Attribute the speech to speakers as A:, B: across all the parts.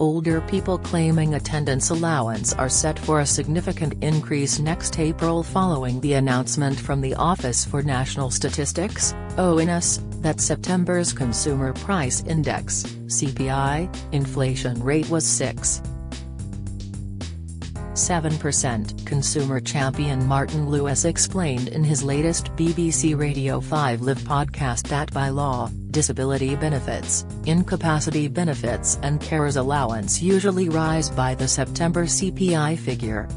A: Older people claiming attendance allowance are set for a significant increase next April following the announcement from the Office for National Statistics, ONS, that September's Consumer Price Index (CPI) inflation rate was 6.7%. Consumer champion Martin Lewis explained in his latest BBC Radio 5 Live podcast that by law, disability benefits, incapacity benefits and carers allowance usually rise by the September CPI figure.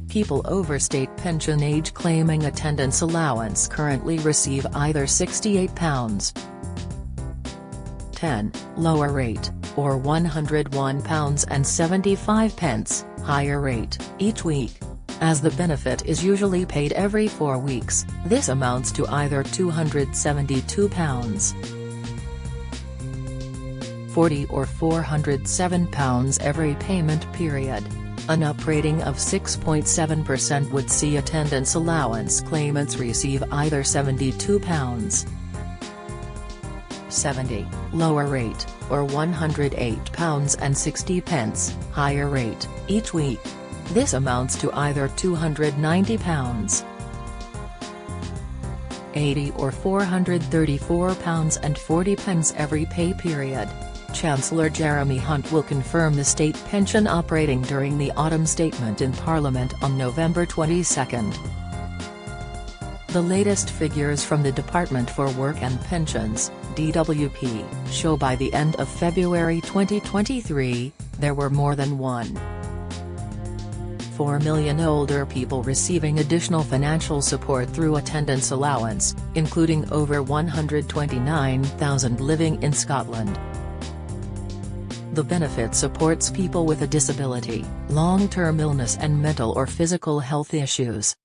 A: People over state pension age claiming attendance allowance currently receive either £68.10, lower rate, or £101.75, higher rate, each week. As the benefit is usually paid every 4 weeks, this amounts to either £272.40 or £407 every payment period. An uprating of 6.7% would see attendance allowance claimants receive either £72.70, lower rate, or £108.60, higher rate, each week. This amounts to either £290.80 or £434.40 every pay period. Chancellor Jeremy Hunt will confirm the state pension operating during the autumn statement in Parliament on November 22. The latest figures from the Department for Work and Pensions, DWP, show by the end of February 2023, there were more than 1.4 million older people receiving additional financial support through attendance allowance, including over 129,000 living in Scotland. The benefit supports people with a disability, long-term illness and mental or physical health issues.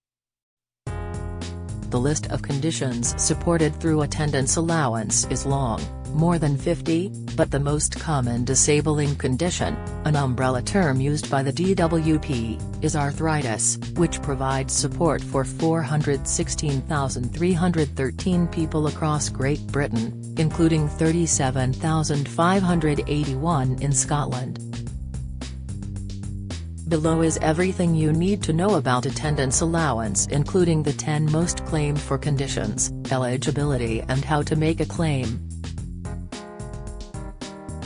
A: The list of conditions supported through attendance allowance is long, more than 50, but the most common disabling condition, an umbrella term used by the DWP, is arthritis, which provides support for 416,313 people across Great Britain, including 37,581 in Scotland. Below is everything you need to know about attendance allowance, including the 10 most claimed for conditions, eligibility and how to make a claim.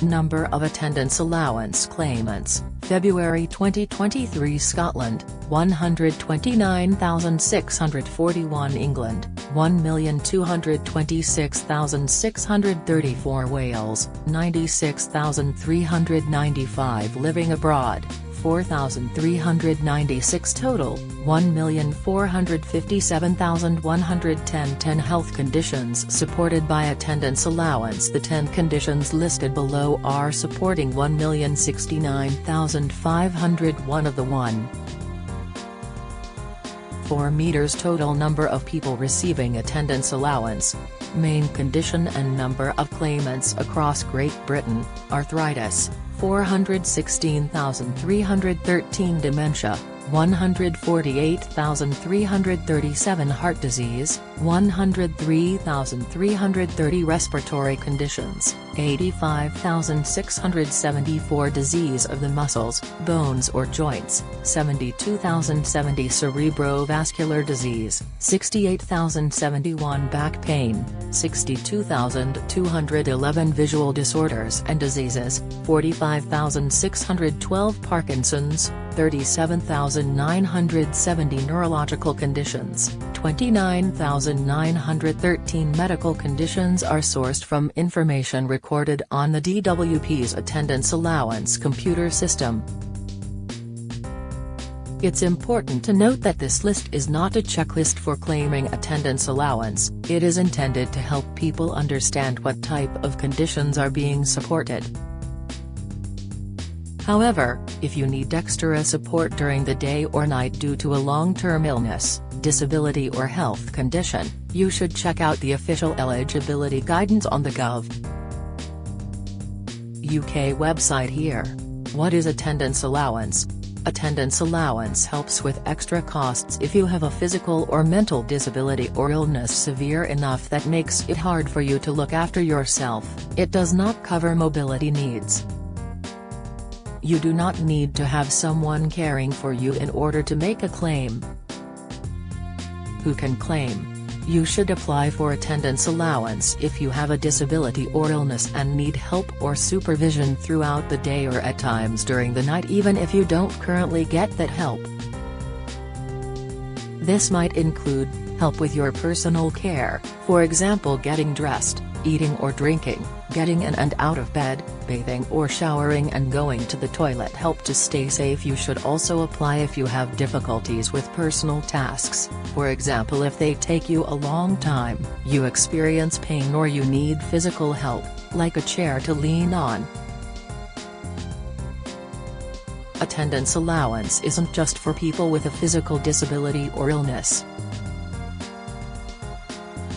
A: Number of attendance allowance claimants, February 2023 Scotland, 129,641 England, 1,226,634 Wales, 96,395 living abroad, 4,396 total, 1,457,110 10 health conditions supported by attendance allowance. The 10 conditions listed below are supporting 1,069,501 of the 1.4 meters total number of people receiving attendance allowance. Main condition and number of claimants across Great Britain, arthritis, 416,313 dementia, 148,337 heart disease, 103,330 respiratory conditions, 85,674 disease of the muscles, bones or joints, 72,070 cerebrovascular disease, 68,071 back pain, 62,211 visual disorders and diseases, 45,612 Parkinson's, 37,970 neurological conditions, 29,913 medical conditions are sourced from information recorded on the DWP's attendance allowance computer system. It's important to note that this list is not a checklist for claiming attendance allowance. It is intended to help people understand what type of conditions are being supported. However, if you need extra support during the day or night due to a long-term illness, disability or health condition, you should check out the official eligibility guidance on the Gov.uk website here. What is attendance allowance? Attendance allowance helps with extra costs if you have a physical or mental disability or illness severe enough that makes it hard for you to look after yourself. It does not cover mobility needs. You do not need to have someone caring for you in order to make a claim. Who can claim? You should apply for attendance allowance if you have a disability or illness and need help or supervision throughout the day or at times during the night, even if you don't currently get that help. This might include help with your personal care, for example getting dressed, eating or drinking, getting in and out of bed, bathing or showering and going to the toilet. Help to stay safe. You should also apply if you have difficulties with personal tasks, for example if they take you a long time, you experience pain or you need physical help, like a chair to lean on. Attendance allowance isn't just for people with a physical disability or illness.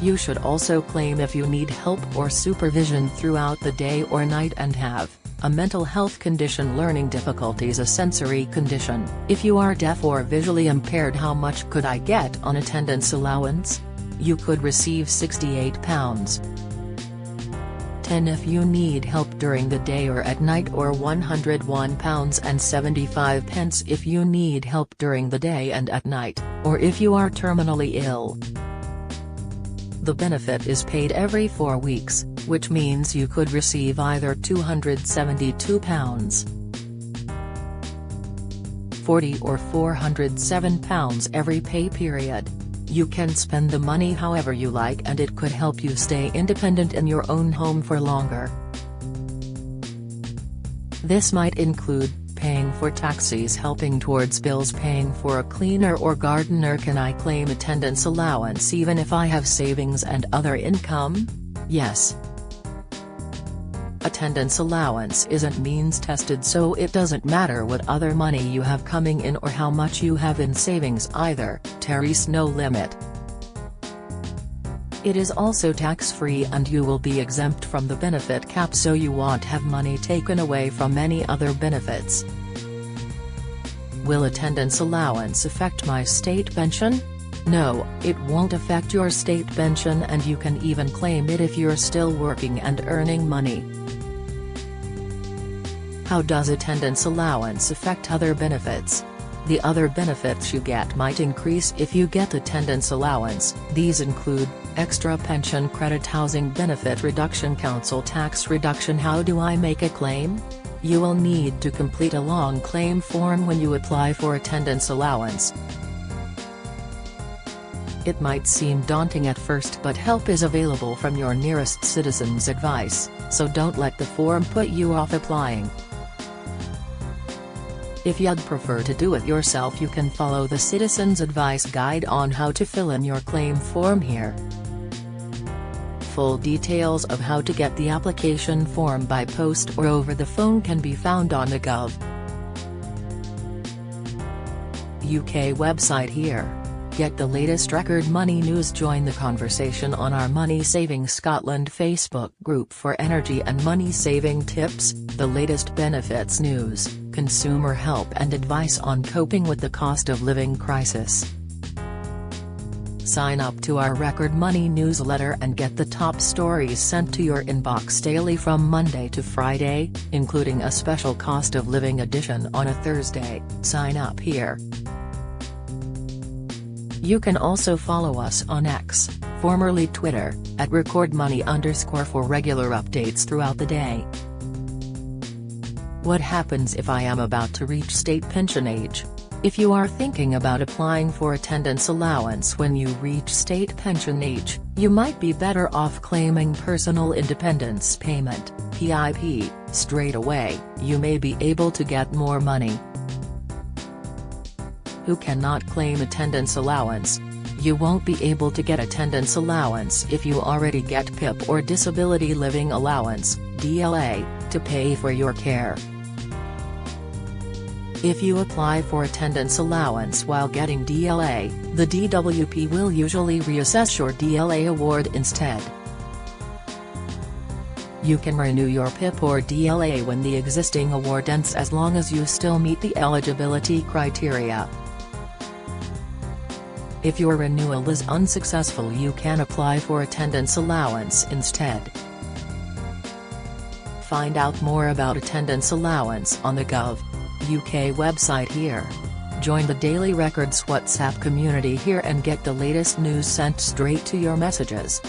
A: You should also claim if you need help or supervision throughout the day or night and have a mental health condition, learning difficulties, a sensory condition. If you are deaf or visually impaired, how much could I get on attendance allowance? You could receive £68.10 if you need help during the day or at night, or £101.75 if you need help during the day and at night, or if you are terminally ill. The benefit is paid every 4 weeks, which means you could receive either £272.40 or £407 every pay period. You can spend the money however you like and it could help you stay independent in your own home for longer. This might include paying for taxis, helping towards bills, paying for a cleaner or gardener. Can I claim attendance allowance even if I have savings and other income? Yes. Attendance allowance isn't means tested, so it doesn't matter what other money you have coming in or how much you have in savings either. There is no limit. It is also tax-free and you will be exempt from the benefit cap, so you won't have money taken away from any other benefits. Will attendance allowance affect my state pension? No, it won't affect your state pension, and you can even claim it if you're still working and earning money. How does attendance allowance affect other benefits? The other benefits you get might increase if you get attendance allowance. These include extra pension credit, housing benefit reduction, council tax reduction. How do I make a claim? You will need to complete a long claim form when you apply for attendance allowance. It might seem daunting at first, but help is available from your nearest Citizens Advice, so don't let the form put you off applying. If you'd prefer to do it yourself, you can follow the Citizens Advice guide on how to fill in your claim form here. Full details of how to get the application form by post or over the phone can be found on the Gov.uk website here. Get the latest record money news. Join the conversation on our Money Saving Scotland Facebook group for energy and money saving tips, the latest benefits news, consumer help and advice on coping with the cost of living crisis. Sign up to our Record Money newsletter and get the top stories sent to your inbox daily from Monday to Friday, including a special cost of living edition on a Thursday. Sign up here. You can also follow us on X, formerly Twitter, at @recordmoney_ for regular updates throughout the day. What happens if I am about to reach state pension age? If you are thinking about applying for attendance allowance when you reach state pension age, you might be better off claiming Personal Independence Payment (PIP) straight away. You may be able to get more money. Who cannot claim attendance allowance? You won't be able to get attendance allowance if you already get PIP or Disability Living Allowance (DLA) to pay for your care. If you apply for attendance allowance while getting DLA, the DWP will usually reassess your DLA award instead. You can renew your PIP or DLA when the existing award ends, as long as you still meet the eligibility criteria. If your renewal is unsuccessful, you can apply for attendance allowance instead. find out more about attendance allowance on the Gov.uk website here. Join the Daily Records WhatsApp community here and get the latest news sent straight to your messages.